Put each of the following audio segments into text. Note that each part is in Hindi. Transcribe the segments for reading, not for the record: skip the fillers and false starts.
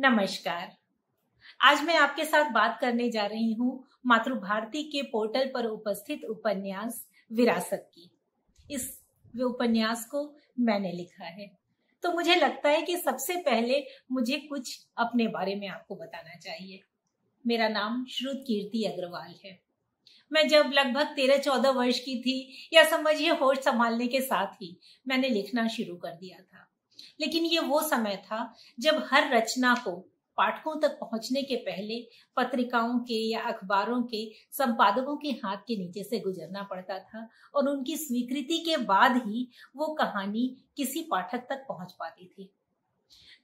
नमस्कार। आज मैं आपके साथ बात करने जा रही हूँ मातृभारती के पोर्टल पर उपस्थित उपन्यास विरासत की। इस उपन्यास को मैंने लिखा है, तो मुझे लगता है कि सबसे पहले मुझे कुछ अपने बारे में आपको बताना चाहिए। मेरा नाम श्रुत कीर्ति अग्रवाल है। मैं जब लगभग 13-14 वर्ष की थी, या समझिए होश संभालने के साथ ही मैंने लिखना शुरू कर दिया था। लेकिन ये वो समय था जब हर रचना को पाठकों तक पहुंचने के पहले पत्रिकाओं के या अखबारों के संपादकों के हाथ के नीचे से गुजरना पड़ता था, और उनकी स्वीकृति के बाद ही वो कहानी किसी पाठक तक पहुंच पाती थी।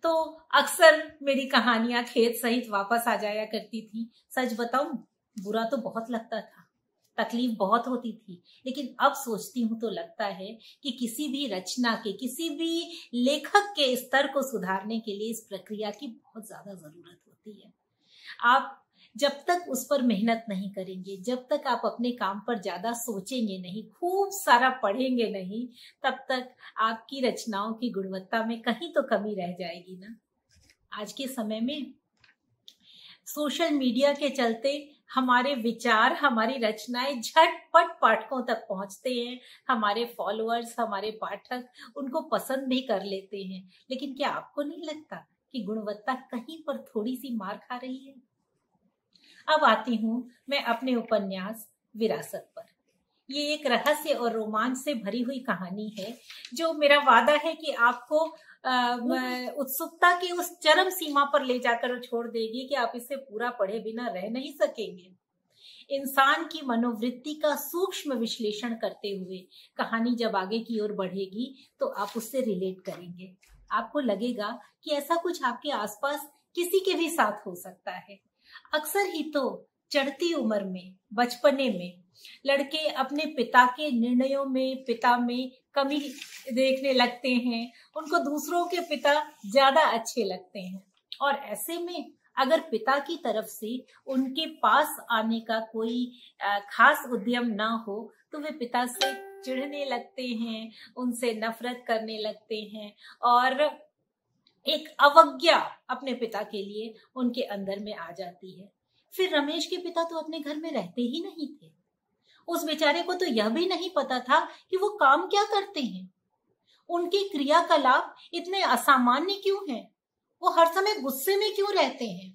तो अक्सर मेरी कहानियां खेत सहित वापस आ जाया करती थी। सच बताऊं, बुरा तो बहुत लगता था, तकलीफ बहुत होती थी, लेकिन अब सोचती हूँ तो लगता है कि किसी भी रचना के, किसी भी लेखक के स्तर को सुधारने के लिए इस प्रक्रिया की बहुत ज्यादा जरूरत होती है। आप जब तक उस पर मेहनत नहीं करेंगे, जब तक आप अपने काम पर ज्यादा सोचेंगे नहीं, खूब सारा पढ़ेंगे नहीं, तब तक आपकी रचनाओं की गुणवत्ता में कहीं तो कमी रह जाएगी ना। आज के समय में सोशल मीडिया के चलते हमारे विचार, हमारी रचनाएं झटपट पाठकों तक पहुंचते हैं। हमारे फॉलोअर्स, हमारे पाठक उनको पसंद भी कर लेते हैं, लेकिन क्या आपको नहीं लगता कि गुणवत्ता कहीं पर थोड़ी सी मार खा रही है? अब आती हूं मैं अपने उपन्यास विरासत पर। ये एक रहस्य और रोमांच से भरी हुई कहानी है, जो मेरा वादा है कि आपको उत्सुकता की उस चरम सीमा पर ले जाकर छोड़ देगी कि आप इसे पूरा पढ़े बिना रह नहीं सकेंगे। इंसान की मनोवृत्ति का सूक्ष्म विश्लेषण करते हुए कहानी जब आगे की ओर बढ़ेगी तो आप उससे रिलेट करेंगे। आपको लगेगा कि ऐसा कुछ आपके आसपास किसी के भी साथ हो सकता है। अक्सर ही तो चढ़ती उम्र में, बचपने में लड़के अपने पिता के निर्णयों में, पिता में कमी देखने लगते हैं। उनको दूसरों के पिता ज्यादा अच्छे लगते हैं, और ऐसे में अगर पिता की तरफ से उनके पास आने का कोई खास उद्यम ना हो तो वे पिता से चिढ़ने लगते हैं, उनसे नफरत करने लगते हैं, और एक अवज्ञा अपने पिता के लिए उनके अंदर में आ जाती है। फिर रमेश के पिता तो अपने घर में रहते ही नहीं थे। उस बेचारे को तो यह भी नहीं पता था कि वो काम क्या करते हैं। उनके क्रियाकलाप इतने असामान्य क्यों हैं? वो हर समय गुस्से में क्यों रहते हैं?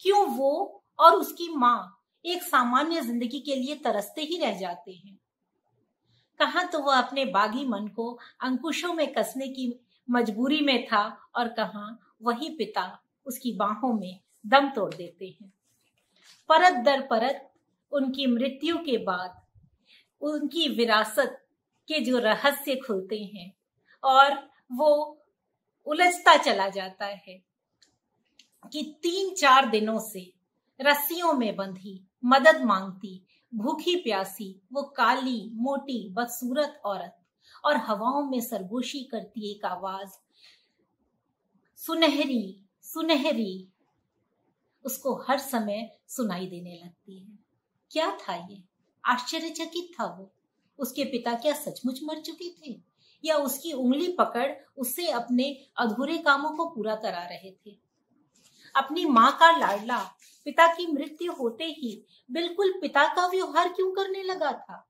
क्यों वो और उसकी माँ एक सामान्य जिंदगी के लिए तरसते ही रह जाते हैं? कहाँ तो वो अपने बागी मन को अंकुशों में कसने की मजबूरी में था, और कहाँ वही पिता उसकी बाहों में दम तोड़ देते हैं। परत दर परत उनकी मृत्यु के बाद उनकी विरासत के जो रहस्य खुलते हैं, और वो उलझता चला जाता है कि 3-4 दिनों से रस्सियों में बंधी, मदद मांगती, भूखी प्यासी वो काली मोटी बदसूरत औरत, और हवाओं में सरगोशी करती एक आवाज, सुनहरी सुनहरी, उसको हर समय सुनाई देने लगती है। क्या था ये? आश्चर्यचकित था वो। उसके पिता क्या सचमुच मर चुके थे, या उसकी उंगली पकड़ उससे अपने अधूरे कामों को पूरा करा रहे थे? अपनी माँ का लाडला पिता की मृत्यु होते ही बिल्कुल पिता का व्यवहार क्यों करने लगा था?